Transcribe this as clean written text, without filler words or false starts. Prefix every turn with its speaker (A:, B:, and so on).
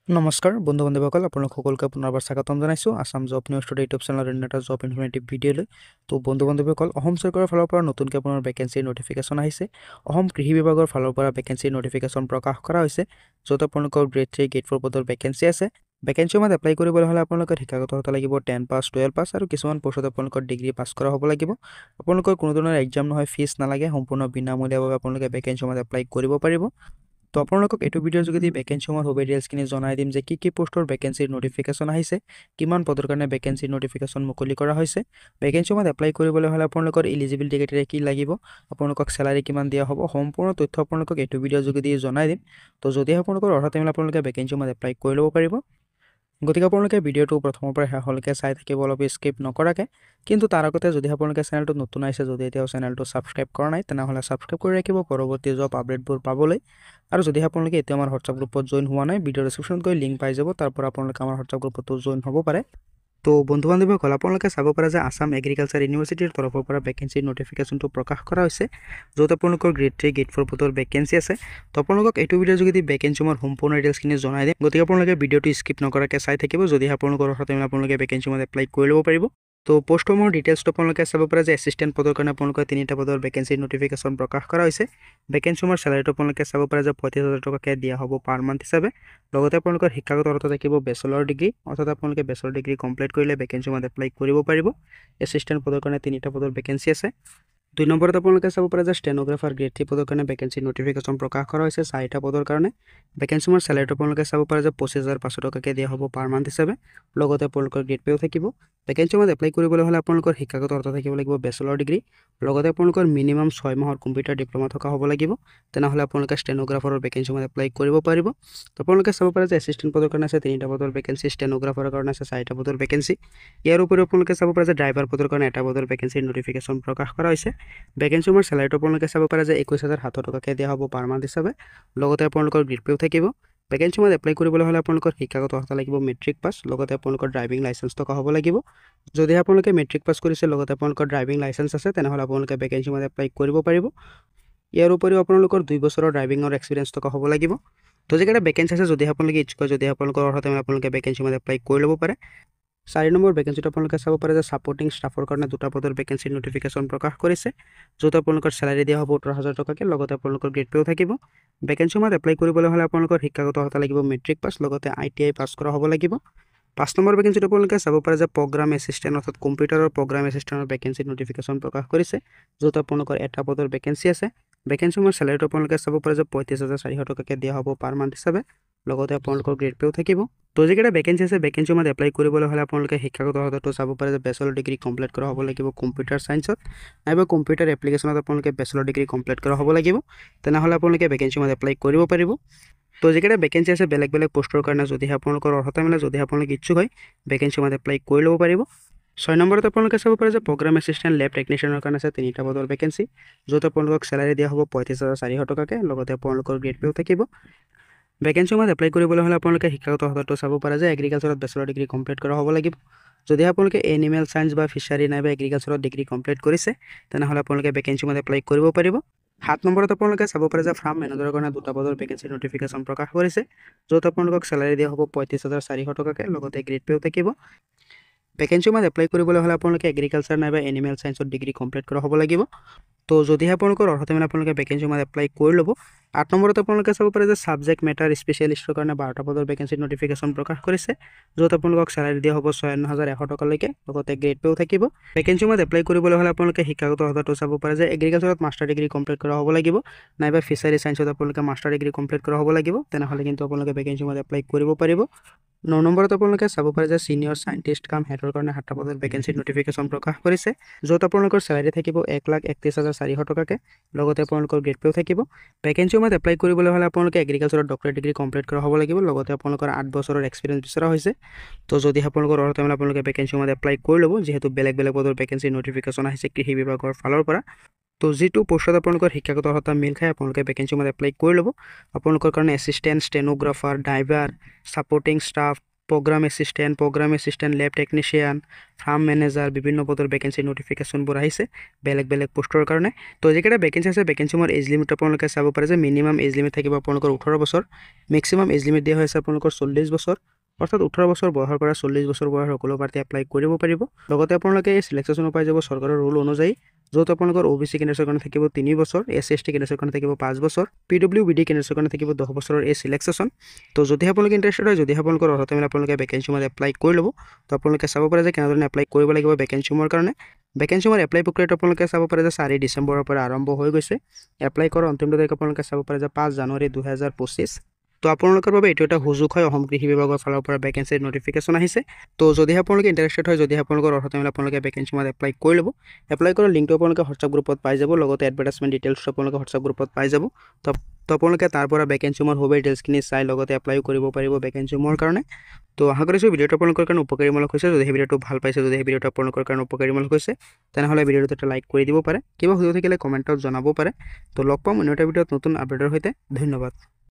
A: নমস্কাৰ বন্ধু বান্ধৱীসকল আপোনালোক সকলোকে পুনৰবাৰ স্বাগতম জনাইছোঁ Assam job news today YouTube চেনেলৰ এটা জব ইনফৰমেটিভ ভিডিঅ'লৈ। তো বন্ধু বান্ধৱীসকল, অসম চৰকাৰৰ ফালৰ পৰা নতুনকৈ আপোনাৰ ভেকেঞ্চিৰ নটিফিকেশ্যন আহিছে। অসম কৃষি বিভাগৰ ফালৰ পৰা ভেকেঞ্চিৰ নটিফিকেশ্যন প্ৰকাশ কৰা হৈছে, য'ত আপোনালোকৰ গ্ৰেড 3 গ্ৰেড 4 পদৰ ভেকেঞ্চি আছে। ভেকেঞ্চিৰ মাজত এপ্লাই কৰিবলৈ হ'লে আপোনালোকৰ শিক্ষাগত অৰ্হতা লাগিব 10 পাছ 12 পাছ আৰু কিছুমান পষ্টত আপোনালোকৰ ডিগ্ৰী পাছ কৰা হ'ব লাগিব। আপোনালোকৰ কোনো ধৰণৰ এক্সাম নহয়, ফিজ নালাগে, সম্পূৰ্ণ বিনামূলীয়াভাৱে আপোনালোকে ভেকেঞ্চিৰ মাজত এপ্লাই কৰিব পাৰিব। তো আপোনালোকক এইটো ভিডিঅ'ৰ যোগেদি ভেকেঞ্চিসমূহৰ সবিশেষ ডিটেইলছখিনি জনাই দিম যে কি পোষ্টৰ ভেকেঞ্চিৰ নটিফিকেশ্যন আহিছে, কিমান পদৰ কাৰণে ভেকেঞ্চিৰ নটিফিকেশ্যন মুকলি কৰা হৈছে। ভেকেঞ্চিসমূহত এপ্লাই কৰিবলৈ হ'লে আপোনালোকৰ এলিজিবিলিটি ক্ৰাইটেৰিয়া কি লাগিব, আপোনালোকক চেলাৰী কিমান দিয়া হ'ব, সম্পূৰ্ণ তথ্য আপোনালোকক এইটো ভিডিঅ'ৰ যোগেদি জনাই দিম। তো যদি আপোনালোকৰ অৰ্হতা মিলে আপোনালোকে ভেকেঞ্চিসমূহত এপ্লাই কৰি ল'ব পাৰিব। গতিকে আপোনালোকে ভিডিঅ'টো প্ৰথমৰ পৰা শেষলৈকে চাই থাকিব, অলপ স্কিপ নকৰাকৈ। কিন্তু তাৰ আগতে যদি আপোনালোকে চেনেলটো নতুন আহিছে, যদি এতিয়াও চেনেলটো ছাবস্ক্ৰাইব কৰা নাই, তেনেহ'লে ছাবস্ক্ৰাইব কৰি ৰাখিব পৰৱৰ্তী জব আপডেটবোৰ পাবলৈ। আৰু যদি আপোনালোকে এতিয়া আমাৰ হোৱাটছআপ গ্ৰুপত জইন হোৱা নাই, ভিডিঅ' ডেছক্ৰিপশ্যনত গৈ লিংক পাই যাব, তাৰ পৰা আপোনালোকে আমাৰ হোৱাটছআপ গ্ৰুপতো জইন হ'ব পাৰে। তো বন্ধু বান্ধৱীসকল, আপোনালোকে চাব পাৰে যে আসাম এগ্ৰিকালচাৰ ইউনিভাৰ্চিটিৰ তৰফৰ পৰা ভেকেঞ্চিৰ নটিফিকেশ্যনটো প্ৰকাশ কৰা হৈছে, য'ত আপোনালোকৰ গ্ৰেড 3 গ্ৰেড 4 পদৰ ভেকেঞ্চি আছে। তো আপোনালোকক এইটো ভিডিঅ'ৰ যোগেদি ভেকেঞ্চিৰ সম্পূৰ্ণ ডিটেইলছখিনি জনাই দিম। গতিকে আপোনালোকে ভিডিঅ'টো স্কিপ নকৰাকৈ চাই থাকিব, যদি আপোনালোকৰ অৰ্হতা মিলে আপোনালোকে ভেকেঞ্চিৰ এপ্লাই কৰি ল'ব পাৰিব। তো পোষ্টসমূহৰ ডিটেইলছটো আপোনালোকে চাব পাৰে যে এছিষ্টেণ্ট পদৰ কাৰণে আপোনালোকৰ 3টা পদৰ ভেকেঞ্চিৰ নটিফিকেশ্যন প্ৰকাশ কৰা হৈছে। ভেকেঞ্চিৰ চেলাৰীটো আপোনালোকে চাব পাৰে যে 35,000 টকাকৈ দিয়া হ'ব পাৰ মান্থ হিচাপে। লগতে আপোনালোকৰ শিক্ষাগত অৰ্হতা থাকিব বেচেলৰ ডিগ্ৰী, অৰ্থাৎ আপোনালোকে বেচেলৰ ডিগ্ৰী কমপ্লিট কৰিলে ভেকেঞ্চিৰ এপ্লাই কৰিব পাৰিব। এছিষ্টেণ্ট পদৰ কাৰণে 3টা পদৰ ভেকেঞ্চি আছে। 2 নম্বৰত আপোনালোকে চাব পাৰে যে ষ্টেনোগ্ৰাফাৰ গ্ৰেড 3 পদৰ কাৰণে ভেকেঞ্চি নটিফিকেশ্যন প্ৰকাশ কৰা হৈছে 4টা পদৰ কাৰণে। ভেকেঞ্চিৰ চেলাৰীটো আপোনালোকে চাব পাৰে যে 25,500 টকাকৈ দিয়া হ'ব পাৰ মান্থ হিচাপে। লগতে আপোনালোকৰ গ্ৰেড পেও থাকিব। ভেকেঞ্চিৰ এপ্লাই কৰিবলৈ হ'লে আপোনালোকৰ শিক্ষাগত অৰ্হতা থাকিব লাগিব বেচেলৰ ডিগ্ৰী, লগতে আপোনালোকৰ মিনিমাম 6 মাহৰ কম্পিউটাৰ ডিপ্ল'মা থকা হ'ব লাগিব। তেনেহ'লে আপোনালোকে ষ্টেনোগ্ৰাফাৰৰ ভেকেঞ্চিৰ এপ্লাই কৰিব পাৰিব। তো আপোনালোকে চাব পাৰে যে এছিষ্টেণ্ট পদৰ কাৰণে আছে 3টা পদৰ ভেকেঞ্চি, ষ্টেনোগ্ৰাফাৰৰ কাৰণে আছে 4টা পদৰ ভেকেঞ্চি। ইয়াৰ উপৰিও আপোনালোকে চাব পাৰে যে ড্ৰাইভাৰ পদৰ কাৰণে 1টা পদৰ ভেকেঞ্চিৰ নটিফিকেশ্যন প্ৰকাশ কৰা হৈছে। ভেকেঞ্চিৰ চেলাৰীটো আপোনালোকে চাব পাৰে যে 21,700 টকাকৈ দিয়া হ'ব পাৰ মান্থ হিচাপে। লগতে আপোনালোকৰ গ্ৰেড পেও থাকিব। ভেকেঞ্চিৰ এপ্লাই কৰিবলৈ হ'লে আপোনালোকৰ শিক্ষাগত অৰ্হতা লাগিব মেট্ৰিক পাছ, লগতে আপোনালোকৰ ড্ৰাইভিং লাইচেঞ্চ থকা হ'ব লাগিব। যদি আপোনালোকে মেট্ৰিক পাছ কৰিছে, লগতে আপোনালোকৰ ড্ৰাইভিং লাইচেঞ্চ আছে, তেনেহ'লে আপোনালোকে ভেকেঞ্চিৰ এপ্লাই কৰিব পাৰিব। ইয়াৰ উপৰিও আপোনালোকৰ 2 বছৰৰ ড্ৰাইভিঙৰ এক্সপিৰিয়েঞ্চ থকা হ'ব লাগিব। তো যিকেইটা ভেকেঞ্চি আছে, যদি আপোনালোকে ইচ্ছুক হয়, যদি আপোনালোকৰ অৰ্হতা মিলে আপোনালোকে ভেকেঞ্চিৰ এপ্লাই কৰি ল'ব পাৰে। 4 নম্বৰ ভেকেঞ্চিটো আপোনালোকে চাব পাৰে যে ছাপৰ্টিং ষ্টাফৰ কাৰণে 2টা পদৰ ভেকেঞ্চিৰ নটিফিকেশ্যন প্ৰকাশ কৰিছে, য'ত আপোনালোকৰ চেলাৰী দিয়া হ'ব 18,000 টকাকৈ, লগতে আপোনালোকৰ গ্ৰেড পেও থাকিব। ভেকেঞ্চিৰ এপ্লাই কৰিবলৈ হ'লে আপোনালোকৰ শিক্ষাগত অৰ্হতা লাগিব মেট্ৰিক পাছ, লগতে ITI পাছ কৰা হ'ব লাগিব। 5 নম্বৰ ভেকেঞ্চিটো আপোনালোকে চাব পাৰে যে প্ৰগ্ৰাম এছিষ্টেণ্ট, অৰ্থাৎ কম্পিউটাৰৰ প্ৰগ্ৰাম এছিষ্টেণ্টৰ ভেকেঞ্চিৰ নটিফিকেশ্যন প্ৰকাশ কৰিছে, য'ত আপোনালোকৰ 1টা পদৰ ভেকেঞ্চি আছে। ভেকেঞ্চিৰ চেলাৰীটো আপোনালোকে চাব পাৰে যে 35,400 টকাকৈ দিয়া হ'ব পাৰ মান্থ হিচাপে। লগতে আপোনালোকৰ গ্ৰেড পেও থাকিব। তো যিকেইটা ভেকেঞ্চি আছে, ভেকেঞ্চিৰ এপ্লাই কৰিবলৈ হ'লে আপোনালোকে শিক্ষাগত অৰ্হতাটো চাব পাৰে যে বেচেলৰ ডিগ্ৰী কমপ্লিট কৰা হ'ব লাগিব কম্পিউটাৰ ছায়েন্সত, নাইবা কম্পিউটাৰ এপ্লিকেশ্যনত আপোনালোকে বেচেলৰ ডিগ্ৰী কমপ্লিট কৰা হ'ব লাগিব। তেনেহ'লে আপোনালোকে ভেকেঞ্চিৰ এপ্লাই কৰিব পাৰিব। তো যিকেইটা ভেকেঞ্চি আছে বেলেগ বেলেগ পোষ্টৰ কাৰণে, যদি আপোনালোকৰ অৰ্হতা মিলে, যদি আপোনালোকে ইচ্ছুক হয়, ভেকেঞ্চিৰ এপ্লাই কৰি ল'ব পাৰিব। 6 নম্বৰত আপোনালোকে চাব পাৰে যে প্ৰগ্ৰাম এছিষ্টেণ্ট লেব টেকনিচিয়ানৰ কাৰণে আছে 3টা পদৰ ভেকেঞ্চি, য'ত আপোনালোকক চেলাৰী দিয়া হ'ব 35,400 টকাকৈ, লগতে আপোনালোকৰ গ্ৰেড পেও থাকিব। ভেকেঞ্চিৰ এপ্লাই কৰিবলৈ হ'লে আপোনালোকে শিক্ষাগত অৰ্হতাটো চাব পাৰে যে এগ্ৰিকালচাৰত বেচেলৰ ডিগ্ৰী কমপ্লিট কৰা হ'ব লাগিব। যদি আপোনালোকে এনিমেল ছায়েন্স বা ফিচাৰী নাইবা এগ্ৰিকালচাৰত ডিগ্ৰী কমপ্লিট কৰিছে, তেনেহ'লে আপোনালোকে ভেকেঞ্চিৰ এপ্লাই কৰিব পাৰিব। 7 নম্বৰত আপোনালোকে চাব পাৰে যে ফাৰ্ম মেনেজাৰৰ কাৰণে 2টা পদৰ ভেকেঞ্চিৰ নটিফিকেশ্যন প্ৰকাশ কৰিছে, য'ত আপোনালোকক চেলাৰী দিয়া হ'ব 35,400 টকাকৈ, লগতে গ্ৰেড পেও থাকিব। ভেকেঞ্চিৰ এপ্লাই কৰিবলৈ হ'লে আপোনালোকে এগ্ৰিকালচাৰ নাইবা এনিমেল ছায়েন্সত ডিগ্ৰী কমপ্লিট কৰা হ'ব লাগিব। তো যদিহে আপোনালোকৰ অৰ্হতা মিলে আপোনালোকে ভেকেঞ্চিৰ এপ্লাই কৰি ল'ব। 8 নম্বৰত আপোনালোকে চাব পাৰে যে ছাবজেক্ট মেটাৰ স্পেচিয়েলিষ্টৰ কাৰণে 12টা পদৰ ভেকেঞ্চিৰ নটিফিকেশ্যন প্ৰকাশ কৰিছে, য'ত আপোনালোকক চেলাৰী দিয়া হ'ব 56,100 টকালৈকে, লগতে গ্ৰেড পেও থাকিব। ভেকেঞ্চিৰ এপ্লাই কৰিবলৈ হ'লে আপোনালোকে শিক্ষাগত অৰ্হতাটো চাব পাৰে যে এগ্ৰিকালচাৰত মাষ্টাৰ ডিগ্ৰী কমপ্লিট কৰা হ'ব লাগিব, নাইবা ফিচাৰী ছায়েন্সত আপোনালোকে মাষ্টাৰ ডিগ্ৰী কমপ্লিট কৰা হ'ব লাগিব। তেনেহ'লে কিন্তু আপোনালোকে ভেকেঞ্চিৰ এপ্লাই কৰিব পাৰিব। 9 নম্বৰত আপোনালোকে চাব পাৰে যে ছিনিয়ৰ ছাইণ্টিষ্ট কাম হেডৰ কাৰণে 7টা পদৰ ভেকেঞ্চিৰ নটিফিকেশ্যন প্ৰকাশ কৰিছে, য'ত আপোনালোকৰ চেলাৰী থাকিব 1,31,400 টকাকৈ, লগতে আপোনালোকৰ গ্ৰেড পেও থাকিব। ভেকেঞ্চিৰ এপ্লাই কৰিবলৈ হ'লে আপোনালোকে এগ্ৰিকালচাৰত ডক্টৰেট ডিগ্ৰী কমপ্লিট কৰা হ'ব লাগিব, লগতে আপোনালোকৰ 8 বছৰৰ এক্সপিৰিয়েঞ্চ বিচৰা হৈছে। তো যদি আপোনালোকৰ অৰ্হতা মিলে আপোনালোকে ভেকেঞ্চিৰ এপ্লাই কৰি ল'ব, যিহেতু বেলেগ বেলেগ পদৰ ভেকেঞ্চিৰ নটিফিকেশ্যন আহিছে কৃষি বিভাগৰ ফালৰ পৰা। তো যিটো পোষ্টত আপোনালোকৰ শিক্ষাগত অৰ্হতা মিল খায়, আপোনালোকে ভেকেঞ্চিৰ এপ্লাই কৰি ল'ব। আপোনালোকৰ কাৰণে assistant, stenographer, driver, supporting staff, programme assistant, lab technician, farm manager, বিভিন্ন পদৰ ভেকেঞ্চি নটিফিকেশ্যনবোৰ আহিছে বেলেগ বেলেগ পোষ্টৰ কাৰণে। তো যিকেইটা ভেকেঞ্চি আছে ভেকেঞ্চিৰ এজ লিমিট আপোনালোকে চাব পাৰে যে মিনিমাম এজ লিমিট থাকিব আপোনালোকৰ 18 বছৰ, মেক্সিমাম এজ লিমিট দিয়া হৈছে আপোনালোকৰ 40 বছৰ, অৰ্থাৎ 18 বছৰ বয়সৰ পৰা 40 বছৰ বয়সৰ সকলো প্ৰাৰ্থী এপ্লাই কৰিব পাৰিব। লগতে আপোনালোকে এই চিলেকশ্যনো পাই যাব চৰকাৰৰ ৰুল অনুযায়ী, য'ত আপোনালোকৰ OBC কেণ্ডেডেটৰ কাৰণে থাকিব 3 বছৰ, SC/ST কেণ্ডেডেটৰ কাৰণে থাকিব 5 বছৰ, PWBD কেণ্ডেডেটৰ কাৰণে থাকিব 10 বছৰৰ এই চিলেকশ্যন। তো যদি আপোনালোকে ইণ্টাৰেষ্টেড হয়, যদি আপোনালোকৰ অৰ্হতা মিলে আপোনালোকে ভেকেঞ্চিমত এপ্লাই কৰি ল'ব। তো আপোনালোকে চাব পাৰে যে কেনেধৰণে এপ্লাই কৰিব লাগিব ভেকেঞ্চিমৰ কাৰণে। ভেকেঞ্চিমৰ এপ্লাই প্ৰক্ৰিয়াটো আপোনালোকে চাব পাৰে যে 4 ডিচেম্বৰৰ পৰা আৰম্ভ হৈ গৈছে। এপ্লাই কৰাৰ অন্তিম তাৰিখ আপোনালোকে চাব পাৰে যে 5 জানুৱাৰী 2025। তো আপোনালোকৰ বাবে এইটো এটা সুযোগ হয়, অসম কৃষি বিভাগৰ ফালৰ পৰা ভেকেঞ্চিৰ নটিফিকেশ্যন আহিছে। তো যদি আপোনালোকে ইণ্টাৰেষ্টেড হয়, যদি আপোনালোকৰ অৰ্হতা মিলে আপোনালোকে ভেকেঞ্চিমত এপ্লাই কৰি ল'ব। এপ্লাই কৰাৰ লিংকটো আপোনালোকে হোৱাটছআপ গ্ৰুপত পাই যাব, লগতে এডভাৰটাইজমেণ্ট ডিটেইলছটো আপোনালোকে হোৱাটছআপ গ্ৰুপত পাই যাব। তো আপোনালোকে তাৰ পৰা ভেকেঞ্চিমৰ সবে ডিটেইলছখিনি চাই লগতে এপ্লাইও কৰিব পাৰিব ভেকেঞ্চিমৰ কাৰণে। তো আশা কৰিছোঁ ভিডিঅ'টো আপোনালোকৰ কাৰণে উপকাৰীমূলক হৈছে। যদি সেই ভিডিঅ'টো ভাল পাইছে, যদি সেই ভিডিঅ'টো আপোনালোকৰ কাৰণে উপকাৰীমূলক হৈছে, তেনেহ'লে ভিডিঅ'টো এটা লাইক কৰি দিব পাৰে। কিবা সুধিব থাকিলে কমেণ্টত জনাব পাৰে। তো লগ পাম অন্য এটা ভিডিঅ'ত নতুন আপডেটৰ সৈতে। ধন্যবাদ।